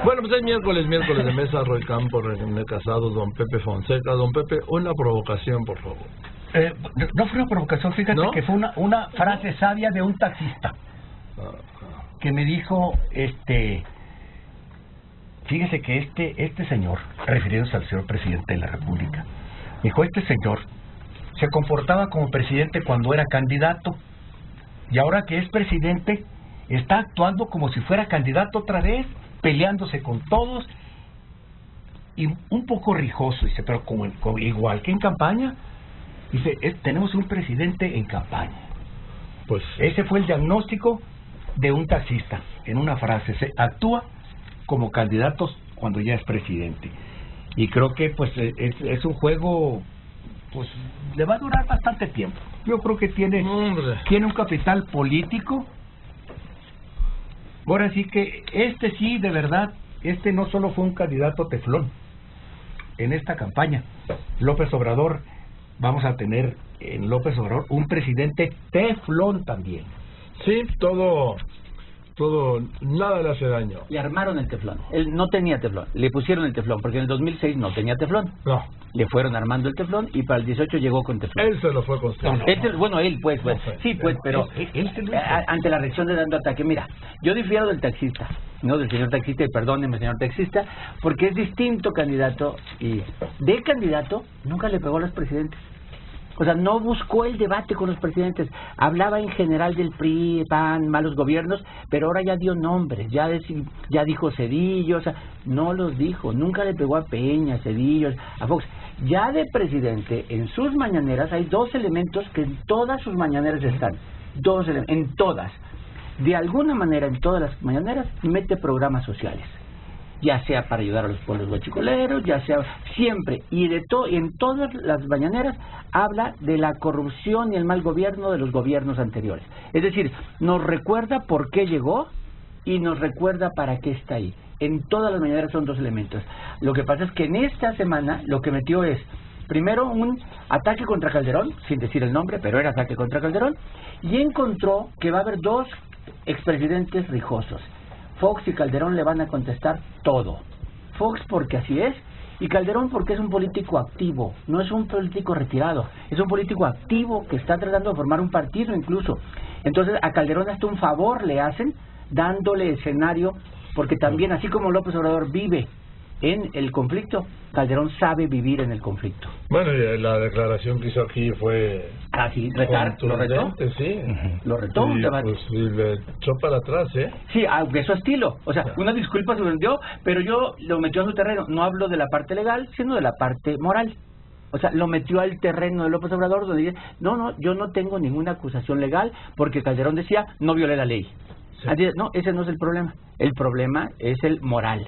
Bueno, pues es miércoles de mesa, Roy Campos, René Casado, don Pepe Fonseca. Don Pepe, una provocación, por favor. No fue una provocación, fíjate, ¿no? Que fue una frase sabia de un taxista que me dijo, fíjese que este señor, refiriéndose al señor presidente de la República, dijo, este señor se comportaba como presidente cuando era candidato y ahora que es presidente está actuando como si fuera candidato otra vez, peleándose con todos y un poco rijoso, dice, pero como igual que en campaña. Dice, tenemos un presidente en campaña. Pues ese fue el diagnóstico de un taxista, en una frase, se actúa como candidatos cuando ya es presidente. Y creo que pues es un juego, pues le va a durar bastante tiempo. Yo creo que tiene un capital político. Ahora sí que sí, de verdad, no solo fue un candidato teflón en esta campaña. López Obrador, vamos a tener en López Obrador un presidente teflón también. Sí, todo, nada le hace daño. Le armaron el teflón. Él no tenía teflón, le pusieron el teflón, porque en el 2006 no tenía teflón. No. Le fueron armando el teflón y para el 18 llegó con teflón. Él se lo fue construyendo. Él pues. Sí, pues, pero ante la reacción de dando ataque, mira, yo difiero del taxista, no del señor taxista, y perdóneme, señor taxista, porque es distinto candidato, y de candidato nunca le pegó a los presidentes. O sea, no buscó el debate con los presidentes. Hablaba en general del PRI, PAN, malos gobiernos, pero ahora ya dio nombres, ya dijo Cedillo, o sea, no los dijo. Nunca le pegó a Peña, a Cedillo, a Fox. Ya de presidente, en sus mañaneras, hay dos elementos que en todas sus mañaneras están. En todas. De alguna manera, en todas las mañaneras, mete programas sociales. Ya sea para ayudar a los pueblos guachicoleros, ya sea siempre, y en todas las mañaneras habla de la corrupción y el mal gobierno de los gobiernos anteriores. Es decir, nos recuerda por qué llegó y nos recuerda para qué está ahí. En todas las mañaneras son dos elementos. Lo que pasa es que en esta semana lo que metió es, primero, un ataque contra Calderón, sin decir el nombre, pero era ataque contra Calderón, y encontró que va a haber dos expresidentes rijosos. Fox y Calderón le van a contestar todo. Fox porque así es, y Calderón porque es un político activo, no es un político retirado, es un político activo que está tratando de formar un partido incluso. Entonces a Calderón hasta un favor le hacen dándole escenario, porque también, así como López Obrador vive en el conflicto, Calderón sabe vivir en el conflicto. Bueno, y la declaración que hizo aquí fue... Así, lo retó. Sí. Lo retó. Y le echó para atrás, ¿eh? Sí, aunque es su estilo. O sea, una disculpa se vendió, pero yo lo metió a su terreno. No hablo de la parte legal, sino de la parte moral. O sea, lo metió al terreno de López Obrador, donde dice, no, yo no tengo ninguna acusación legal, porque Calderón decía, no violé la ley. Sí. No, ese no es el problema. El problema es el moral.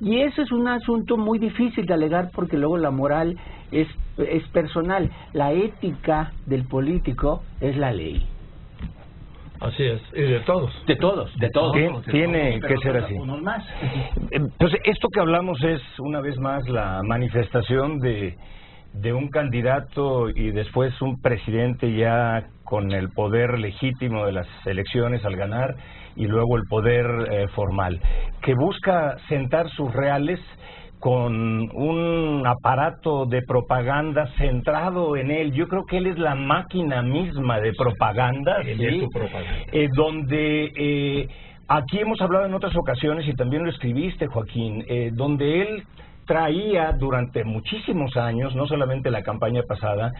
Y eso es un asunto muy difícil de alegar, porque luego la moral es personal. La ética del político es la ley. Así es, y de todos. De todos. Tiene que ser así. Pues esto que hablamos es, una vez más, la manifestación de un candidato y después un presidente ya con el poder legítimo de las elecciones al ganar, y luego el poder formal, que busca sentar sus reales con un aparato de propaganda centrado en él. Yo creo que él es la máquina misma de propaganda, ¿sí? Donde aquí hemos hablado en otras ocasiones, y también lo escribiste, Joaquín, donde él traía durante muchísimos años, no solamente la campaña pasada,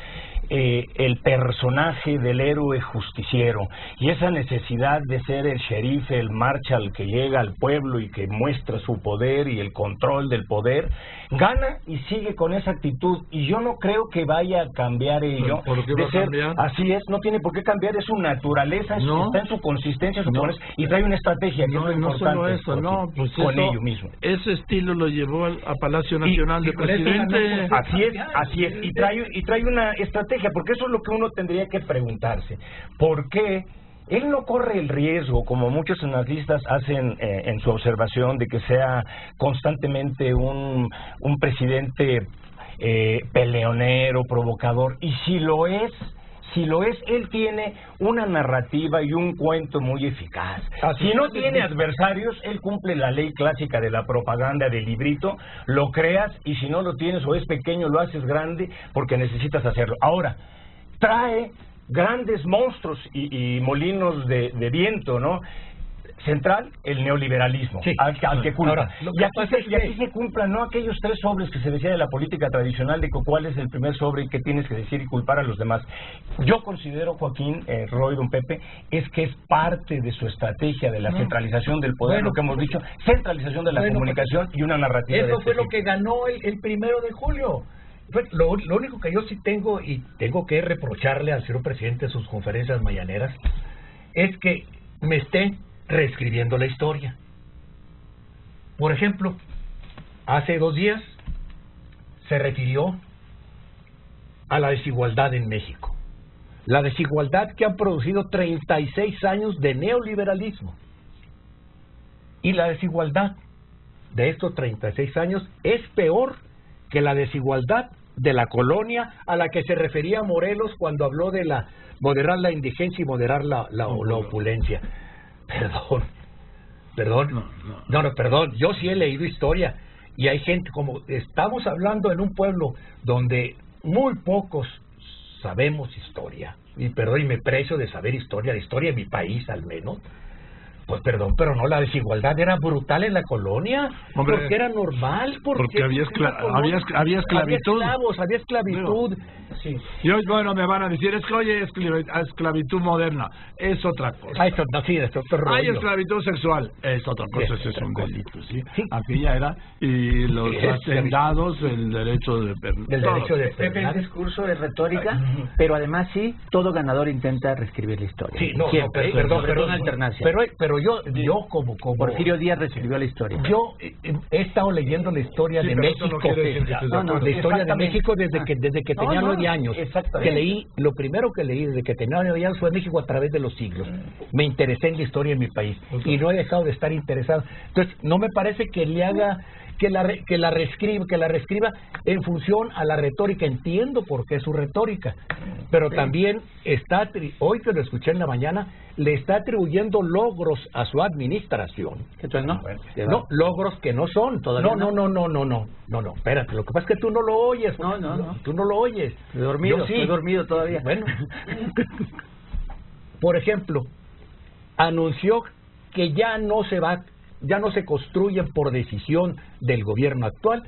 el personaje del héroe justiciero, y esa necesidad de ser el sheriff, el marshal que llega al pueblo y que muestra su poder y el control del poder, gana y sigue con esa actitud, y yo no creo que vaya a cambiar ello. ¿Por qué va a cambiar? Así es, no tiene por qué cambiar, es su naturaleza, está en su consistencia, y trae una estrategia que es muy importante. Solo eso, pues con eso, ello mismo. Ese estilo lo llevó a Palacio Nacional de presidente. Así es, y trae una estrategia, porque eso es lo que uno tendría que preguntarse. ¿Por qué él no corre el riesgo, como muchos analistas hacen en su observación, de que sea constantemente un presidente peleonero, provocador? Y si lo es, Si lo es, él tiene una narrativa y un cuento muy eficaz. Si no tiene adversarios, él cumple la ley clásica de la propaganda del librito, lo creas, y si no lo tienes o es pequeño, lo haces grande porque necesitas hacerlo. Ahora, trae grandes monstruos y molinos de viento, ¿no? Central, el neoliberalismo, sí, al que culpa. Ahora, y aquí se cumplan no aquellos 3 sobres que se decía de la política tradicional, de cuál es el primer sobre y qué tienes que decir y culpar a los demás. Yo considero, Joaquín, Roy, don Pepe, es que es parte de su estrategia de la centralización del poder, lo que hemos dicho, centralización de la comunicación y una narrativa. Eso fue lo que ganó el 1 de julio. Lo único que yo sí tengo, y tengo que reprocharle al señor presidente en sus conferencias mañaneras, es que me esté reescribiendo la historia. Por ejemplo, hace 2 días se refirió a la desigualdad en México. La desigualdad que han producido 36 años de neoliberalismo. Y la desigualdad de estos 36 años es peor que la desigualdad de la colonia a la que se refería Morelos cuando habló de moderar la indigencia y moderar la opulencia. Perdón, yo sí he leído historia y hay gente, como estamos hablando en un pueblo donde muy pocos sabemos historia, y perdón, y me precio de saber historia, la historia de mi país al menos, pues perdón, pero no, la desigualdad era brutal en la colonia. Hombre, porque era normal, porque había esclavitud. Había esclavitud. Sí. Y hoy, bueno, me van a decir, es que hoy hay esclavitud moderna, es otra cosa. Eso, no, sí, es otro rollo. Hay esclavitud sexual, es otra cosa, eso es un delito, ¿sí? Aquella era, y los hacendados, el derecho de Pepe, el discurso de retórica, pero además sí, todo ganador intenta reescribir la historia. Sí, perdón, alternancia. Pero yo como Porfirio Díaz reescribió la historia. Yo he estado leyendo la historia de México, la historia de México desde que tenía 9 años. Lo primero que leí desde que tenía 9 años fue México a través de los siglos. Me interesé en la historia de mi país y no he dejado de estar interesado. Entonces, no me parece que le haga que la reescriba en función a la retórica. Entiendo por qué es su retórica, pero también hoy que lo escuché en la mañana, le está atribuyendo logros a su administración. Entonces no, logros que no son. Todavía no, espérate, lo que pasa es que tú no lo oyes. No. Tú no lo oyes. Estoy dormido todavía. Bueno. Por ejemplo, anunció que ya no se construyen por decisión del gobierno actual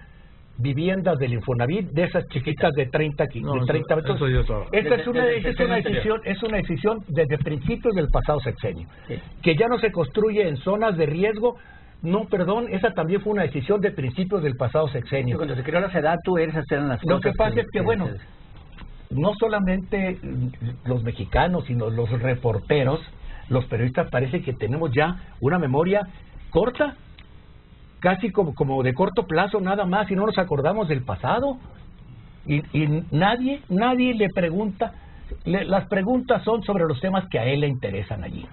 viviendas del Infonavit, de esas chiquitas de 30 metros. Esta es una decisión desde principios del pasado sexenio. Sí. Que ya no se construye en zonas de riesgo. No, perdón, esa también fue una decisión de principios del pasado sexenio. Cuando se creó la SEDATU, esas eran las cosas. Lo que pasa es que, bueno, no solamente los mexicanos, sino los reporteros, los periodistas, parece que tenemos ya una memoria corta, casi como de corto plazo nada más, y no nos acordamos del pasado. Y nadie le pregunta, las preguntas son sobre los temas que a él le interesan allí.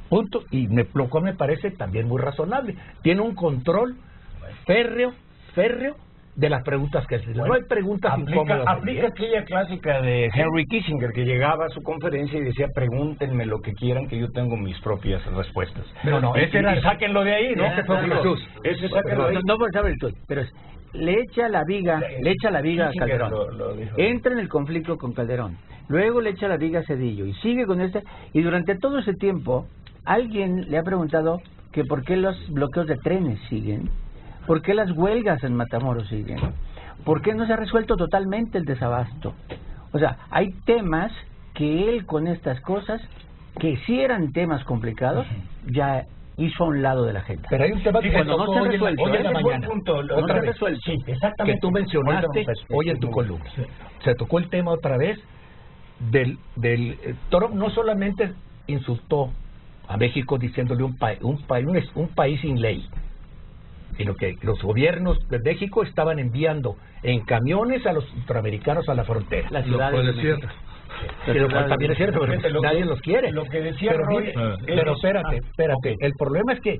Punto. Y lo cual me parece también muy razonable. Tiene un control férreo de las preguntas que hace. No hay preguntas incómodas. Aplica aquella clásica de Henry Kissinger, que llegaba a su conferencia y decía: pregúntenme lo que quieran, que yo tengo mis propias respuestas. Y sáquenlo de ahí, ¿no? No por saber el tuit, pero le echa la viga a Calderón. Entra en el conflicto con Calderón. Luego le echa la viga a Zedillo y sigue con y durante todo ese tiempo alguien le ha preguntado que por qué los bloqueos de trenes siguen. ¿Por qué las huelgas en Matamoros siguen? ¿Por qué no se ha resuelto totalmente el desabasto? O sea, hay temas que él con estas cosas, que sí eran temas complicados, ya hizo a un lado de la gente. Pero hay un tema que cuando no se ha resuelto, hoy en la mañana, otra vez, sí, exactamente, que tú mencionaste hoy en tu columna. Se tocó el tema otra vez del Trump. No solamente insultó a México diciéndole un país sin ley, sino que los gobiernos de México estaban enviando en camiones a los centroamericanos a la frontera. La ciudad de México. Pero también es cierto, pero nadie los quiere. Lo que decía pero espérate. El problema es que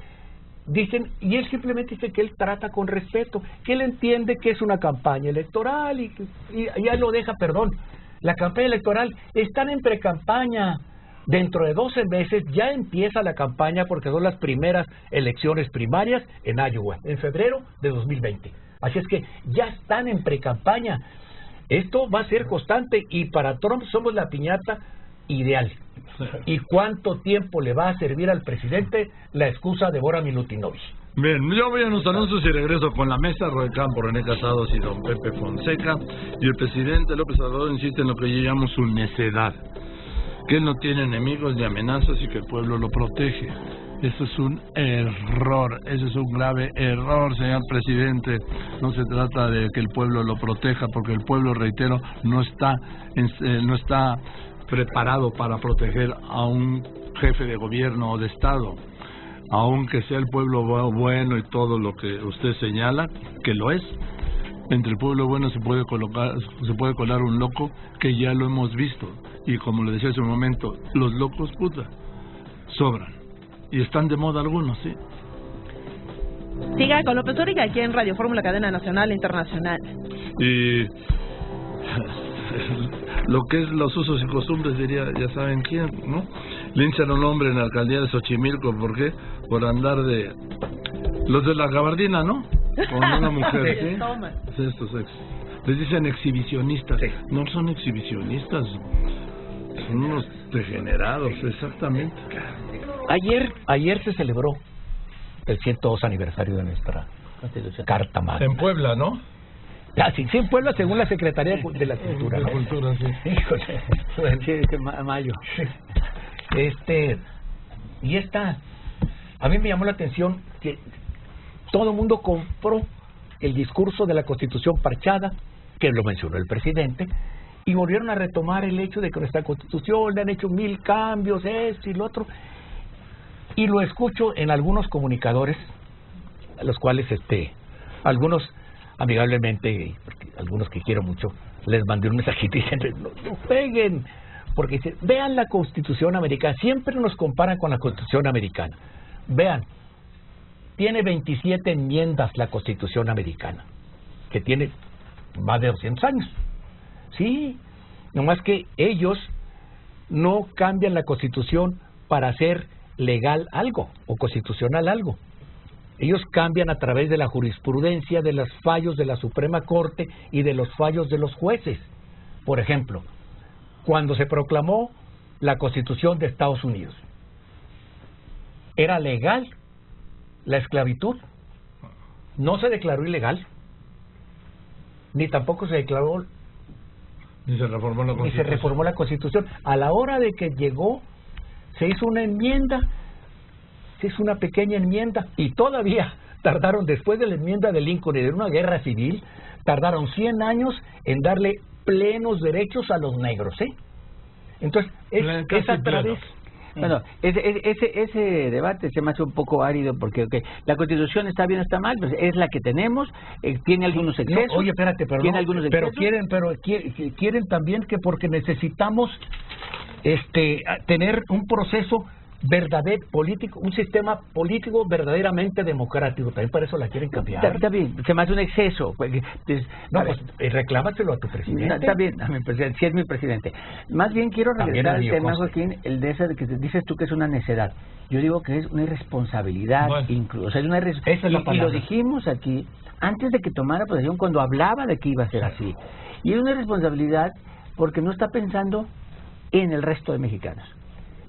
dicen, y él simplemente dice que él trata con respeto, que él entiende que es una campaña electoral y ya lo deja, perdón. la campaña electoral, están en precampaña. Dentro de 12 meses ya empieza la campaña porque son las primeras elecciones primarias en Iowa, en febrero de 2020. Así es que ya están en precampaña. Esto va a ser constante y para Trump somos la piñata ideal. ¿Y cuánto tiempo le va a servir al presidente la excusa de Bora Milutinovich? Bien, yo voy a los anuncios y regreso con la mesa. Roy Campo, René Casados y don Pepe Fonseca. Y el presidente López Obrador insiste en lo que llamamos su necedad, que él no tiene enemigos ni amenazas y que el pueblo lo protege. Eso es un error, eso es un grave error, señor presidente. No se trata de que el pueblo lo proteja, porque el pueblo, reitero, no está preparado para proteger a un jefe de gobierno o de Estado. Aunque sea el pueblo bueno y todo lo que usted señala, que lo es, entre el pueblo bueno se puede colar un loco, que ya lo hemos visto. Y como le decía hace un momento, los locos, sobran. Y están de moda algunos, ¿sí? Siga con López Dóriga aquí en Radio Fórmula, cadena nacional e internacional. Y lo que es los usos y costumbres, diría, ya saben quién, ¿no? Linchan a un hombre en la alcaldía de Xochimilco, ¿por qué? Por andar de... los de la gabardina, ¿no? Con una mujer, ¿sí? Estos les dicen exhibicionistas. No son exhibicionistas, son unos degenerados, exactamente. Ayer se celebró el 102 aniversario de nuestra Carta Magna. En Puebla, ¿no? Sí, en Puebla, según la Secretaría de la Cultura. De la Cultura, sí. Híjole. Sí, mayo. Y a mí me llamó la atención que todo el mundo compró el discurso de la Constitución parchada, que lo mencionó el presidente, y volvieron a retomar el hecho de que nuestra Constitución le han hecho 1000 cambios, esto y lo otro. Y lo escucho en algunos comunicadores, a los cuales algunos amigablemente, porque algunos que quiero mucho, les mandé un mensajito y dicen, no peguen, porque dicen, vean la Constitución americana, siempre nos comparan con la Constitución americana. Vean, tiene 27 enmiendas la Constitución americana, que tiene más de 200 años. Sí, nomás que ellos no cambian la Constitución para hacer legal algo o constitucional algo. Ellos cambian a través de la jurisprudencia, de los fallos de la Suprema Corte y de los fallos de los jueces. Por ejemplo, cuando se proclamó la Constitución de Estados Unidos, ¿era legal la esclavitud? No se declaró ilegal, ni tampoco se declaró, ni se reformó la Constitución. A la hora de que llegó, se hizo una enmienda, se hizo una pequeña enmienda, y todavía tardaron, después de la enmienda de Lincoln y de una guerra civil, tardaron 100 años en darle plenos derechos a los negros, ¿eh? Entonces, es a través... Bueno, ese debate se me hace un poco árido porque la Constitución está bien o está mal, pues es la que tenemos, tiene algunos excesos. No, oye, espérate, pero tiene algunos excesos. quieren también que porque necesitamos tener un proceso verdadero político, un sistema político verdaderamente democrático, también para eso la quieren cambiar. Está bien, se me hace un exceso. Reclámaselo a tu presidente. No, está bien, a mi presidente, si es mi presidente. Más bien quiero regresar al tema, Joaquín, el de ese que dices tú que es una necedad. Yo digo que es una irresponsabilidad, incluso. O sea, es una y lo dijimos aquí antes de que tomara posesión, cuando hablaba de que iba a ser así. Y es una irresponsabilidad porque no está pensando en el resto de mexicanos.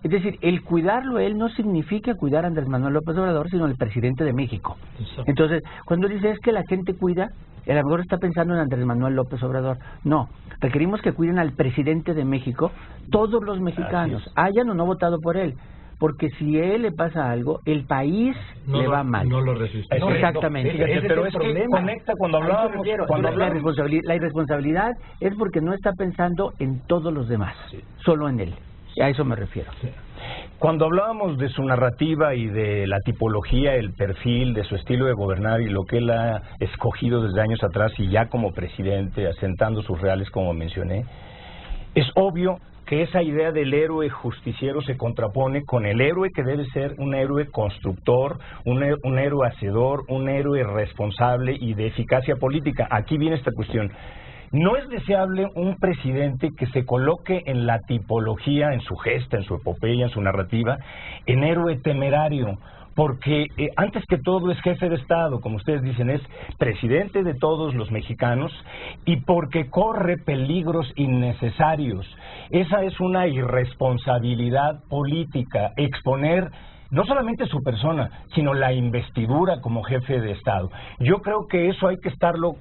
Es decir, el cuidarlo él no significa cuidar a Andrés Manuel López Obrador, sino el presidente de México. Exacto. Entonces, cuando dice es que la gente cuida, a lo mejor está pensando en Andrés Manuel López Obrador. No, requerimos que cuiden al presidente de México, todos los mexicanos, hayan o no votado por él. Porque si a él le pasa algo, el país le va mal. No lo resiste. No, exactamente. Pero es que conecta cuando hablábamos... La irresponsabilidad es porque no está pensando en todos los demás, solo en él. A eso me refiero. Sí. Cuando hablábamos de su narrativa y de la tipología, el perfil, de su estilo de gobernar y lo que él ha escogido desde años atrás y ya como presidente, asentando sus reales como mencioné, es obvio que esa idea del héroe justiciero se contrapone con el héroe que debe ser un héroe constructor, un héroe hacedor, un héroe responsable y de eficacia política. Aquí viene esta cuestión. no es deseable un presidente que se coloque en la tipología, en su gesta, en su epopeya, en su narrativa, en héroe temerario, porque antes que todo es jefe de Estado, como ustedes dicen, es presidente de todos los mexicanos, y porque corre peligros innecesarios. Esa es una irresponsabilidad política, exponer no solamente su persona, sino la investidura como jefe de Estado. Yo creo que eso hay que estarlo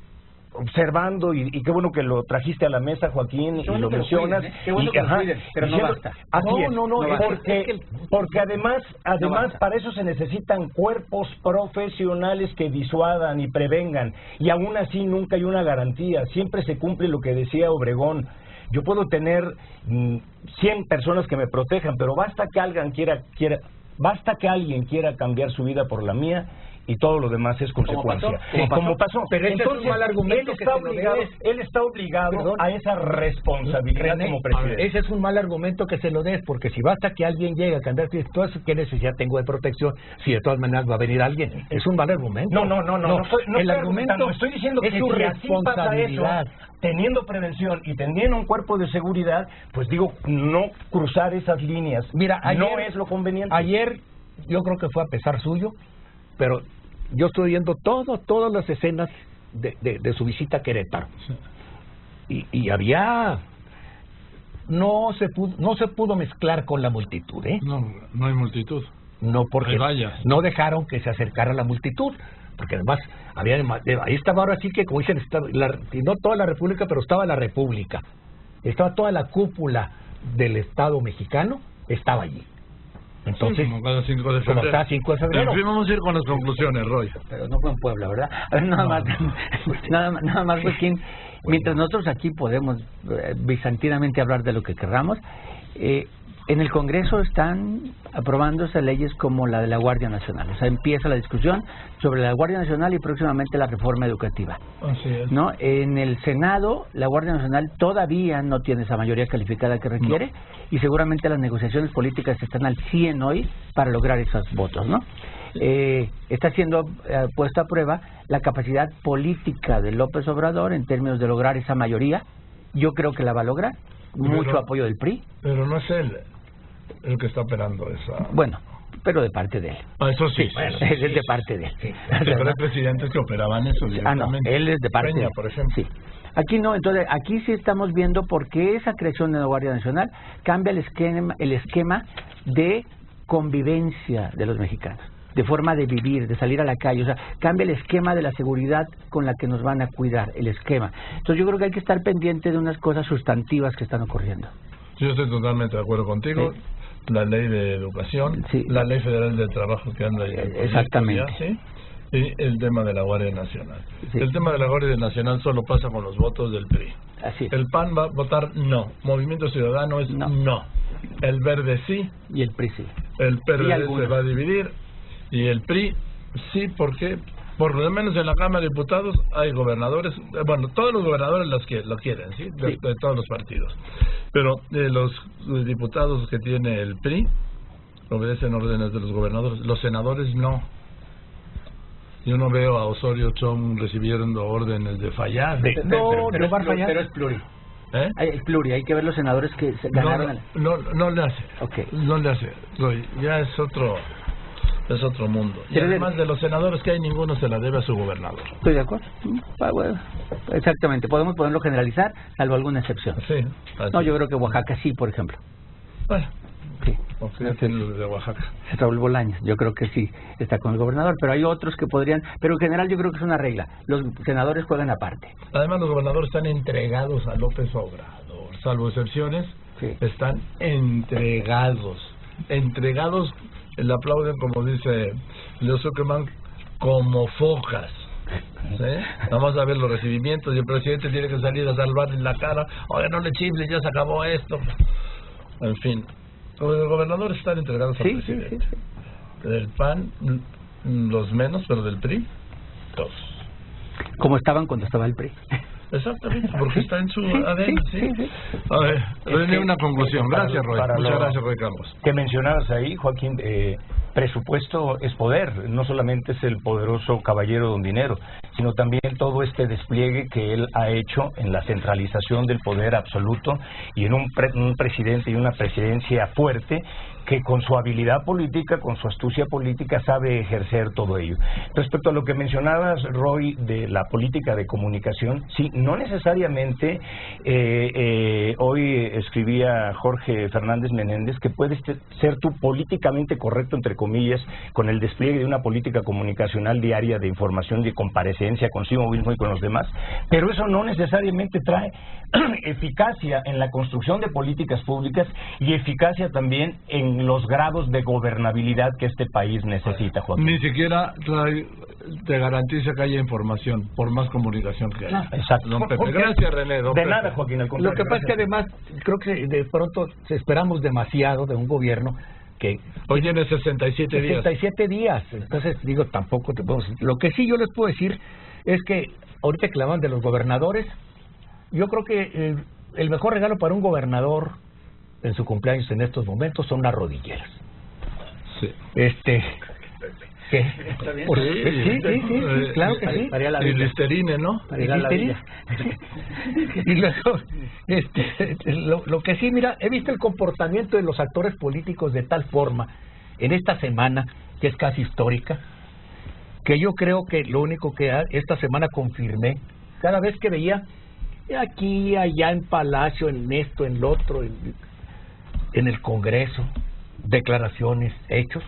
observando, y qué bueno que lo trajiste a la mesa, Joaquín, y lo mencionas. Qué bueno que lo cuiden, pero no basta. Porque además para eso se necesitan cuerpos profesionales que disuadan y prevengan, y aún así nunca hay una garantía, siempre se cumple lo que decía Obregón. Yo puedo tener 100 personas que me protejan, pero basta que alguien quiera cambiar su vida por la mía, y todo lo demás es consecuencia. Como pasó. Pero entonces, es un mal argumento, él está obligado a esa responsabilidad, René, como presidente. Ese es un mal argumento que se lo des, porque si basta que alguien llegue a cambiar, ¿qué necesidad tengo de protección si de todas maneras va a venir alguien? Es un mal argumento. No, el argumento, estoy diciendo es que su si responsabilidad. Así pasa eso, teniendo prevención y teniendo un cuerpo de seguridad, pues digo, no cruzar esas líneas. Mira, ayer, no es lo conveniente. Ayer yo creo que fue a pesar suyo, pero yo estoy viendo todas las escenas de su visita a Querétaro. Sí. Y había... No se pudo mezclar con la multitud, ¿eh? No hay multitud. No, porque no dejaron que se acercara la multitud. Porque además, ahí estaba ahora sí que, como dicen, no toda la República, pero estaba la República. Estaba toda la cúpula del Estado mexicano, estaba allí. Entonces, sí, como cada 5 de febrero. Como cada 5 de febrero. En fin, vamos a ir con las conclusiones, Roy. Pero no fue en Puebla, ¿verdad? A ver, nada más, Joaquín, mientras nosotros aquí podemos bizantinamente hablar de lo que querramos, en el Congreso están aprobándose leyes como la de la Guardia Nacional. O sea, empieza la discusión sobre la Guardia Nacional y próximamente la reforma educativa. Así es. ¿No? En el Senado, la Guardia Nacional todavía no tiene esa mayoría calificada que requiere, y seguramente las negociaciones políticas están al 100 hoy para lograr esos votos, ¿no? Está siendo puesta a prueba la capacidad política de López Obrador en términos de lograr esa mayoría. Yo creo que la va a lograr. Mucho apoyo del PRI. Pero no es él el que está operando esa... Bueno, pero de parte de él. Eso sí. Es de parte de él. Sí. Pero hay presidentes que operaban eso directamente. No, él es de parte de él. Por ejemplo. Sí. Aquí no, entonces aquí sí estamos viendo por qué esa creación de la Guardia Nacional cambia el esquema de convivencia de los mexicanos, de forma de vivir, de salir a la calle. O sea, cambia el esquema de la seguridad con la que nos van a cuidar, el esquema. Entonces yo creo que hay que estar pendiente de unas cosas sustantivas que están ocurriendo. Yo estoy totalmente de acuerdo contigo. Sí. La ley de educación, sí. La ley federal de trabajo que anda ahí. Exactamente. Ya, ¿sí? Y el tema de la Guardia Nacional. Sí. El tema de la Guardia Nacional solo pasa con los votos del PRI. Así es. El PAN va a votar no. Movimiento Ciudadano es no. El Verde sí. Y el PRI sí. El PRD se va a dividir. Y el PRI sí, porque por lo menos en la Cámara de Diputados hay gobernadores, bueno, todos los gobernadores lo quieren, ¿sí? De todos los partidos. Pero los diputados que tiene el PRI obedecen órdenes de los gobernadores. Los senadores no. Yo no veo a Osorio Chong recibiendo órdenes de fallar. Pero es pluri. Es pluri, hay que ver los senadores que ganaron. No le hace. Okay. No le hace. Ya es otro mundo. Y además de los senadores que hay, ninguno se la debe a su gobernador. Estoy de acuerdo. Bueno, exactamente. Podemos poderlo generalizar, salvo alguna excepción. Sí. No, yo creo que Oaxaca sí, por ejemplo. Bueno. Sí. De Oaxaca. Raúl Bolaños, yo creo que sí está con el gobernador, pero hay otros que podrían, pero en general yo creo que es una regla. Los senadores juegan aparte. Además los gobernadores están entregados a López Obrador, salvo excepciones, están entregados, le aplauden, como dice Leo Zuckerman, como fojas. ¿Sí? Vamos a ver los recibimientos y el presidente tiene que salir a salvarle la cara. Oye, no le chifles, ya se acabó esto. En fin, los gobernadores están entregados al presidente. Sí. Del PAN, los menos, pero del PRI, todos. Como estaban cuando estaba el PRI. Exactamente, porque está en su ADN. Sí. A ver, René, una conclusión. Gracias, Roy. Muchas gracias, Roy Campos. Que mencionabas ahí, Joaquín, presupuesto es poder, no solamente es el poderoso caballero don dinero, sino también todo este despliegue que él ha hecho en la centralización del poder absoluto y en un presidente y una presidencia fuerte que con su habilidad política, con su astucia política, sabe ejercer todo ello. Respecto a lo que mencionabas, Roy, de la política de comunicación, sí, no necesariamente, hoy escribía Jorge Fernández Menéndez, que puedes ser tú políticamente correcto, entre comillas, con el despliegue de una política comunicacional diaria de información, de comparecencia consigo mismo y con los demás, pero eso no necesariamente trae eficacia en la construcción de políticas públicas y eficacia también en los grados de gobernabilidad que este país necesita, Joaquín. Ni siquiera te garantiza que haya información, por más comunicación que haya. Exacto. Don Pepe. Gracias, René. De nada, Joaquín. Lo que pasa es que además creo que de pronto esperamos demasiado de un gobierno que hoy tiene 67 días. 67 días. Entonces, digo, tampoco te puedo decir. Lo que sí yo les puedo decir es que ahorita que hablan de los gobernadores, yo creo que el mejor regalo para un gobernador en su cumpleaños en estos momentos son unas rodilleras. Sí. ¿Qué? ¿Está bien? Sí, claro que sí. Y Listerine, ¿no? Y luego, lo que sí, mira, he visto el comportamiento de los actores políticos de tal forma en esta semana, que es casi histórica, que yo creo que lo único que esta semana confirmé, cada vez que veía aquí, allá en Palacio, en esto, en lo otro, en el Congreso, declaraciones, hechos,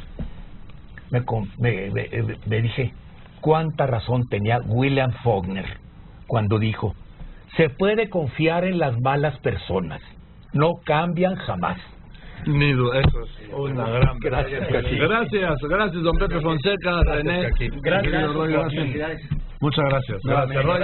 me dije cuánta razón tenía William Faulkner cuando dijo: se puede confiar en las malas personas, no cambian jamás. Ni duda, eso es una gran... Gracias, don Pepe Fonseca, René. Gracias. Muchas gracias. Gracias, Roy.